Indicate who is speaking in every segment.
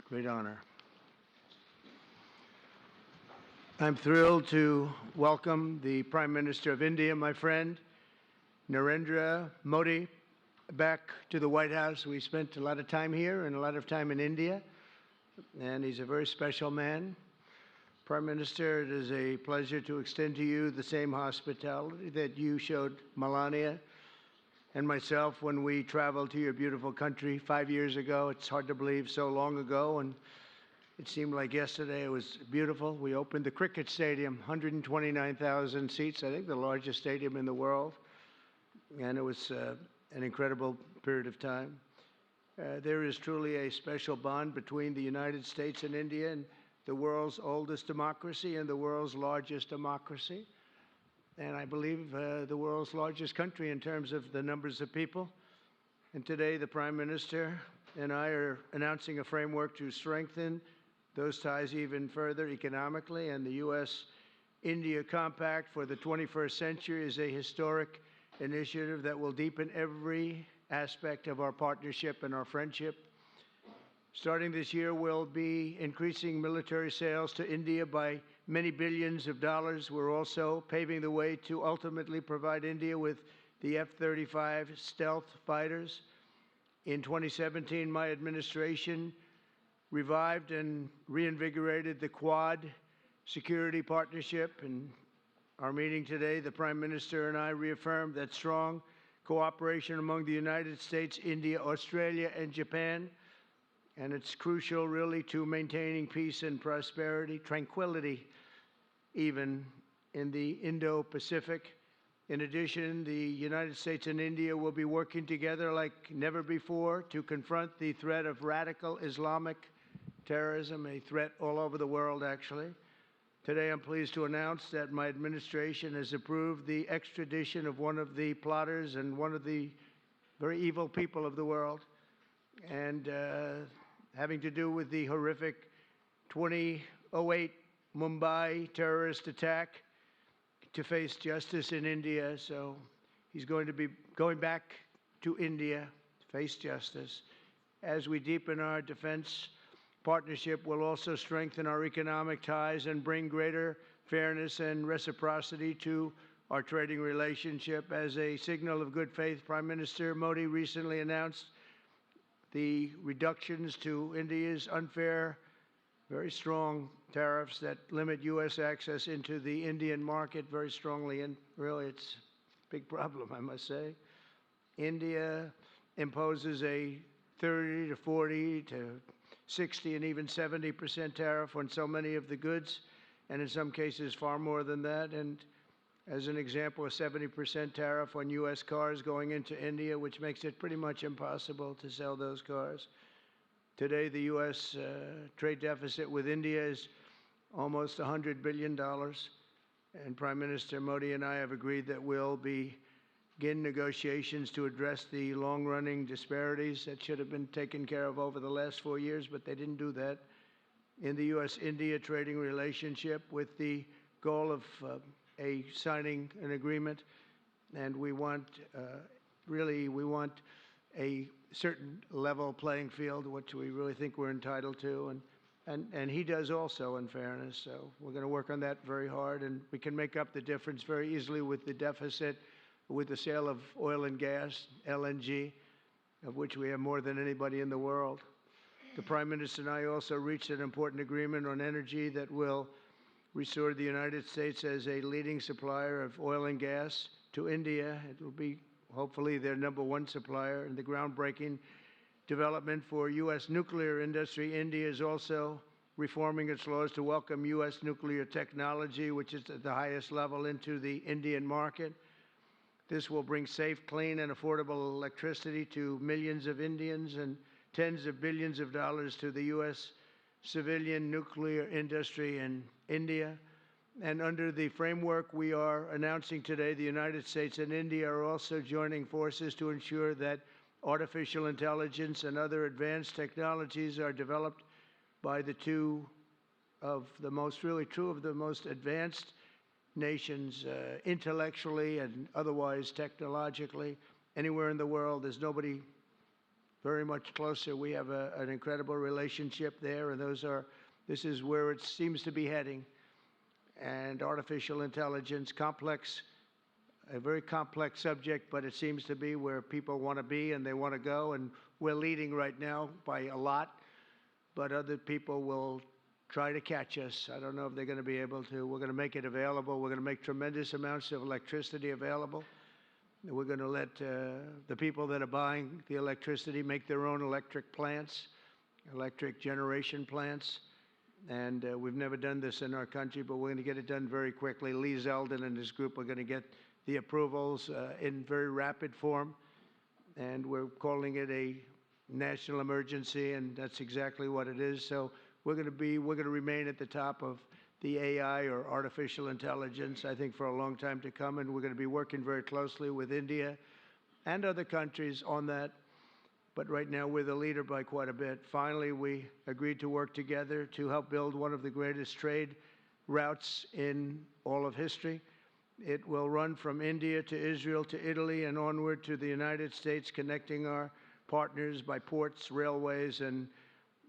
Speaker 1: Great honor. I'm thrilled to welcome the Prime Minister of India, my friend, Narendra Modi, back to the White House. We spent a lot of time here and a lot of time in India, and he's a very special man. Prime Minister, it is a pleasure to extend to you the same hospitality that you showed Melania and myself when we traveled to your beautiful country 5 years ago. It's hard to believe so long ago, and it seemed like yesterday. It was beautiful. We opened the cricket stadium, 129,000 seats, I think the largest stadium in the world, and it was an incredible period of time. There is truly a special bond between the United States and India, and the world's oldest democracy and the world's largest democracy, and I believe the world's largest country in terms of the numbers of people. And today the Prime Minister and I are announcing a framework to strengthen those ties even further economically, and the U.S.-India Compact for the 21st century is a historic initiative that will deepen every aspect of our partnership and our friendship. Starting this year, we'll be increasing military sales to India by many billions of dollars. We're also paving the way to ultimately provide India with the F-35 stealth fighters. In 2017, my administration revived and reinvigorated the Quad security partnership. In our meeting today, the Prime Minister and I reaffirmed that strong cooperation among the United States, India, Australia, and Japan. And it's crucial, really, to maintaining peace and prosperity, tranquility, even in the Indo-Pacific. In addition, the United States and India will be working together like never before to confront the threat of radical Islamic terrorism, a threat all over the world, actually. Today, I'm pleased to announce that my administration has approved the extradition of one of the plotters and one of the very evil people of the world, and having to do with the horrific 2008 Mumbai terrorist attack, to face justice in India. So he's going to be going back to India to face justice. As we deepen our defense partnership, we'll also strengthen our economic ties and bring greater fairness and reciprocity to our trading relationship. As a signal of good faith, Prime Minister Modi recently announced the reductions to India's unfair, very strong tariffs that limit U.S. access into the Indian market very strongly, and really it's a big problem, I must say. India imposes a 30 to 40 to 60 and even 70% tariff on so many of the goods, and in some cases far more than that. And as an example, a 70% tariff on U.S. cars going into India, which makes it pretty much impossible to sell those cars. Today, the U.S. Trade deficit with India is almost $100 billion, and Prime Minister Modi and I have agreed that we'll begin negotiations to address the long-running disparities that should have been taken care of over the last 4 years, but they didn't do that, in the U.S.-India trading relationship, with the goal of signing an agreement. And we want, we want a certain level playing field, which we really think we're entitled to, and he does also, in fairness. So we're going to work on that very hard, and we can make up the difference very easily with the deficit with the sale of oil and gas, LNG, of which we have more than anybody in the world. The Prime Minister and I also reached an important agreement on energy that will restore the United States as a leading supplier of oil and gas to India. It will be hopefully their #1 supplier. In the groundbreaking development for U.S. nuclear industry, India is also reforming its laws to welcome U.S. nuclear technology, which is at the highest level, into the Indian market. This will bring safe, clean, and affordable electricity to millions of Indians and tens of billions of dollars to the U.S. civilian nuclear industry in India. And under the framework we are announcing today, the United States and India are also joining forces to ensure that artificial intelligence and other advanced technologies are developed by the two of the most, really two of the most advanced nations, intellectually and otherwise technologically, anywhere in the world. There's nobody very much closer. We have an incredible relationship there, and this is where it seems to be heading. And artificial intelligence, a very complex subject, but it seems to be where people want to be and they want to go. And we're leading right now by a lot, but other people will try to catch us. I don't know if they're going to be able to. We're going to make it available. We're going to make tremendous amounts of electricity available. We're going to let the people that are buying the electricity make their own electric plants, electric generation plants. And we've never done this in our country, but we're going to get it done very quickly. Lee Zeldin and his group are going to get the approvals in very rapid form. And we're calling it a national emergency, and that's exactly what it is. So we're going to remain at the top of the AI, or artificial intelligence, I think, for a long time to come, and we're going to be working very closely with India and other countries on that. But right now, we're the leader by quite a bit. Finally, we agreed to work together to help build one of the greatest trade routes in all of history. It will run from India to Israel to Italy and onward to the United States, connecting our partners by ports, railways, and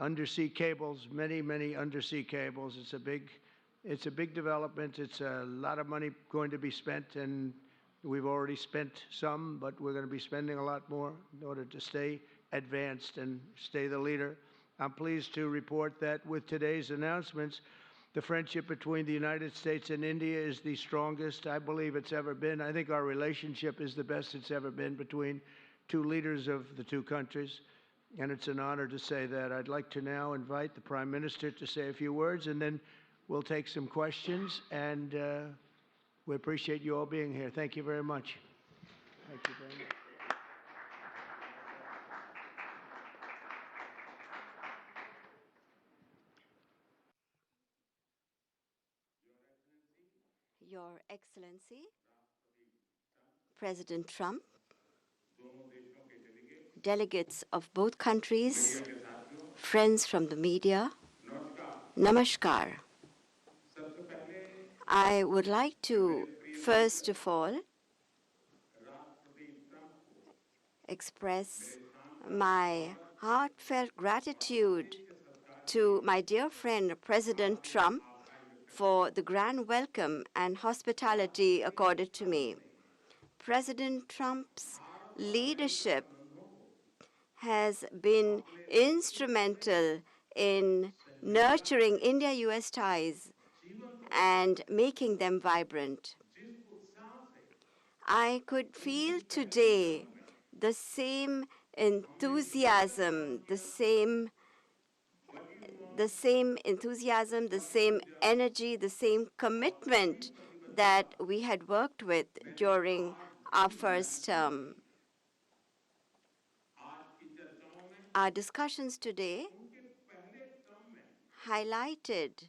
Speaker 1: undersea cables, many, many undersea cables. It's a big development. It's a lot of money going to be spent, and we've already spent some, but we're going to be spending a lot more in order to stay advanced and stay the leader. I'm pleased to report that with today's announcements, the friendship between the United States and India is the strongest I believe it's ever been. I think our relationship is the best it's ever been between two leaders of the two countries, and it's an honor to say that. I'd like to now invite the Prime Minister to say a few words, and then we'll take some questions, and we appreciate you all being here. Thank you very much. Thank you very much.
Speaker 2: Your Excellency, President Trump, delegates of both countries, friends from the media, Namaskar. I would like to, first of all, express my heartfelt gratitude to my dear friend, President Trump, for the grand welcome and hospitality accorded to me. President Trump's leadership has been instrumental in nurturing India-US ties and making them vibrant. I could feel today the same enthusiasm, the same enthusiasm, the same energy, the same commitment that we had worked with during our first term. Our discussions today highlighted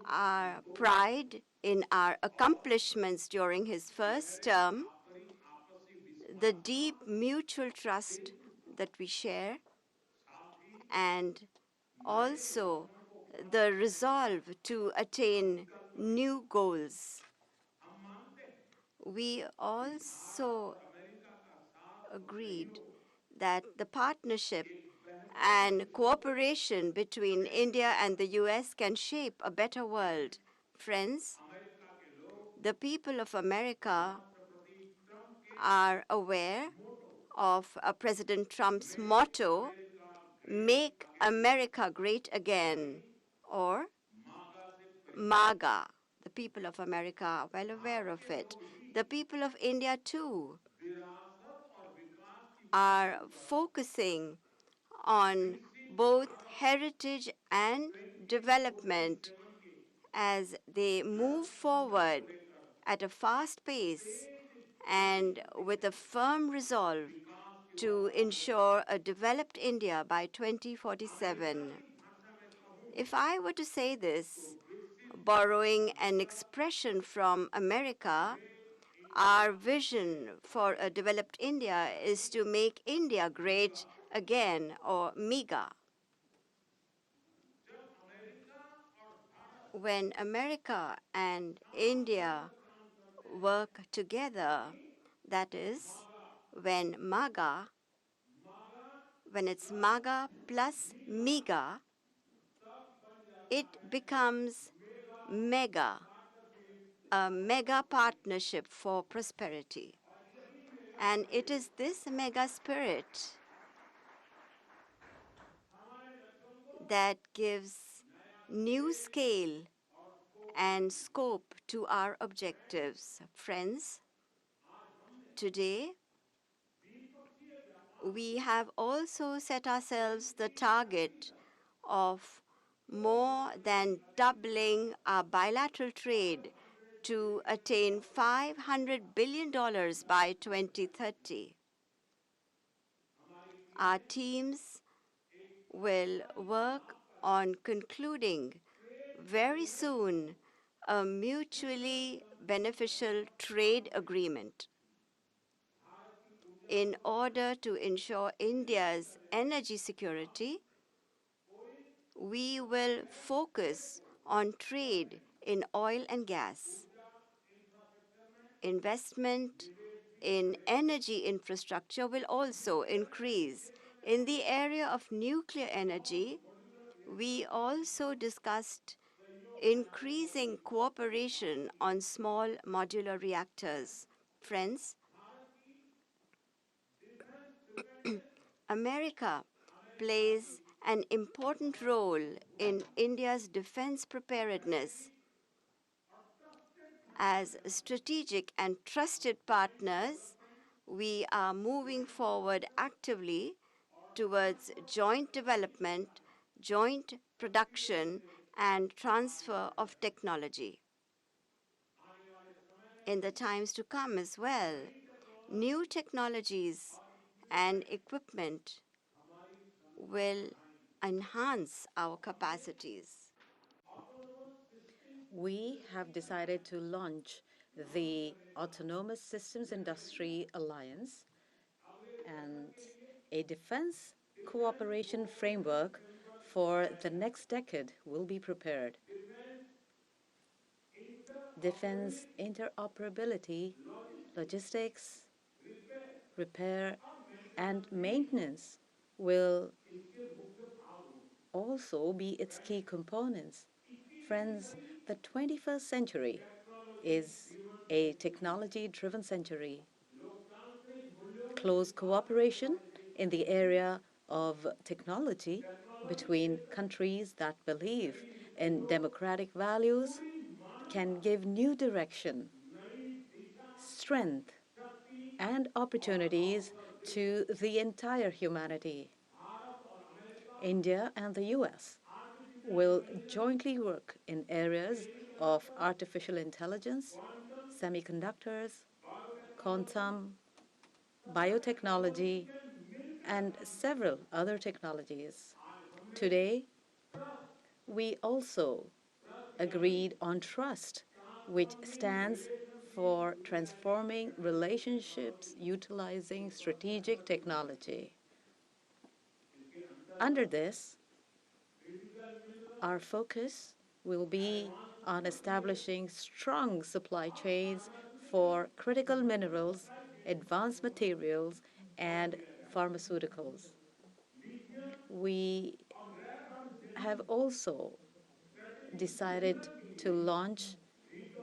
Speaker 2: our pride in our accomplishments during his first term, the deep mutual trust that we share, and also the resolve to attain new goals. We also agreed that the partnership and cooperation between India and the US can shape a better world. Friends, the people of America are aware of President Trump's motto, "Make America Great Again," or MAGA. The people of America are well aware of it. The people of India, too, are focusing on both heritage and development as they move forward at a fast pace and with a firm resolve to ensure a developed India by 2047. If I were to say this, borrowing an expression from America, our vision for a developed India is to make India great again, or MEGA. When America and India work together, that is, when MAGA when it's MAGA plus MEGA, it becomes mega, a mega partnership for prosperity. And it is this mega spirit that gives new scale and scope to our objectives. Friends, today we have also set ourselves the target of more than doubling our bilateral trade to attain $500 billion by 2030. Our teams will work on concluding very soon a mutually beneficial trade agreement in order to ensure India's energy security. We will focus on trade in oil and gas, investment in energy infrastructure will also increase. In the area of nuclear energy, we also discussed increasing cooperation on small modular reactors. Friends, America plays an important role in India's defense preparedness. As strategic and trusted partners, we are moving forward actively towards joint development, joint production, and transfer of technology. In the times to come as well, new technologies and equipment will enhance our capacities.
Speaker 3: We have decided to launch the Autonomous Systems Industry Alliance and a defense cooperation framework for the next decade will be prepared. Defense interoperability, logistics, repair, and maintenance will also be its key components. Friends, the 21st century is a technology-driven century. Close cooperation in the area of technology between countries that believe in democratic values can give new direction, strength, and opportunities to the entire humanity. India and the US will jointly work in areas of artificial intelligence, semiconductors, quantum, biotechnology, and several other technologies. Today, we also agreed on trust, which stands for transforming relationships utilizing strategic technology. Under this, our focus will be on establishing strong supply chains for critical minerals, advanced materials, and pharmaceuticals. We have also decided to launch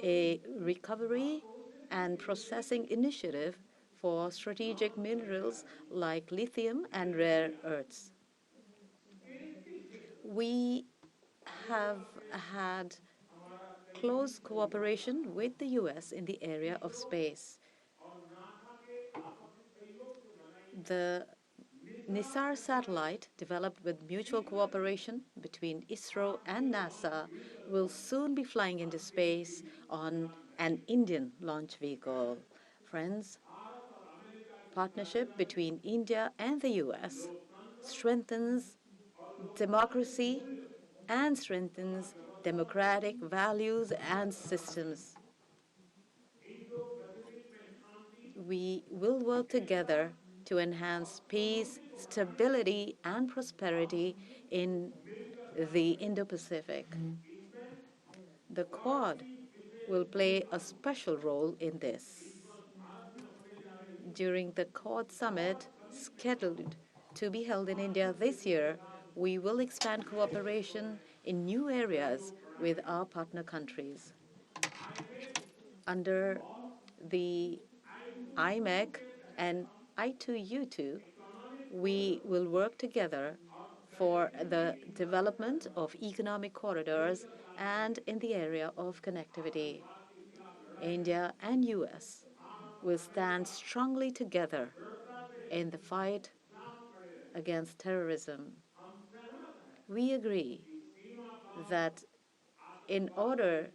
Speaker 3: a recovery and processing initiative for strategic minerals like lithium and rare earths. We have had close cooperation with the US in the area of space. The NISAR satellite, developed with mutual cooperation between ISRO and NASA, will soon be flying into space on an Indian launch vehicle. Friends, partnership between India and the US strengthens democracy and strengthens democratic values and systems. We will work together to enhance peace, stability, and prosperity in the Indo-Pacific. The Quad will play a special role in this. During the Quad summit scheduled to be held in India this year, we will expand cooperation in new areas with our partner countries. Under the IMEC and I2U2, we will work together for the development of economic corridors and in the area of connectivity. India and US will stand strongly together in the fight against terrorism. We agree that in order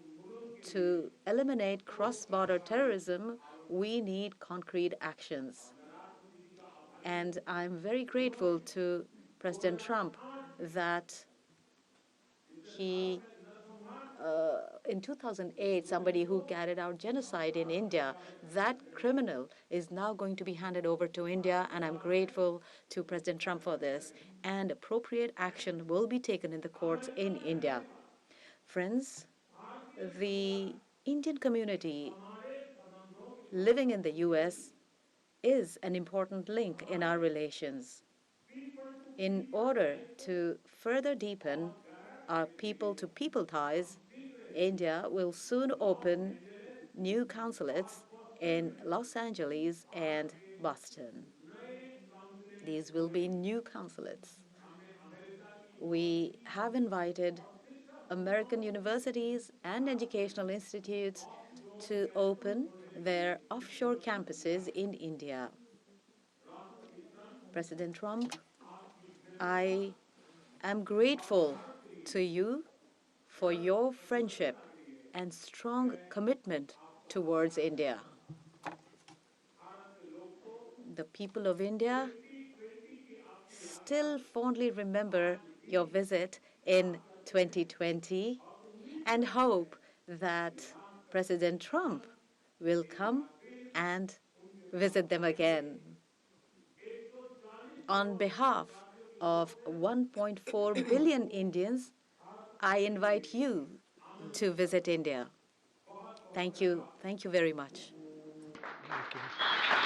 Speaker 3: to eliminate cross-border terrorism, we need concrete actions. And I'm very grateful to President Trump that he, in 2008, somebody who carried out genocide in India, that criminal is now going to be handed over to India, and I'm grateful to President Trump for this. And appropriate action will be taken in the courts in India. Friends, the Indian community living in the US is an important link in our relations. In order to further deepen our people-to-people ties, India will soon open new consulates in Los Angeles and Boston. These will be new consulates. We have invited American universities and educational institutes to open their offshore campuses in India. President Trump, I am grateful to you for your friendship and strong commitment towards India. The people of India still fondly remember your visit in 2020 and hope that President Trump will come and visit them again. On behalf of 1.4 billion Indians, I invite you to visit India. Thank you. Thank you very much.
Speaker 1: Thank you.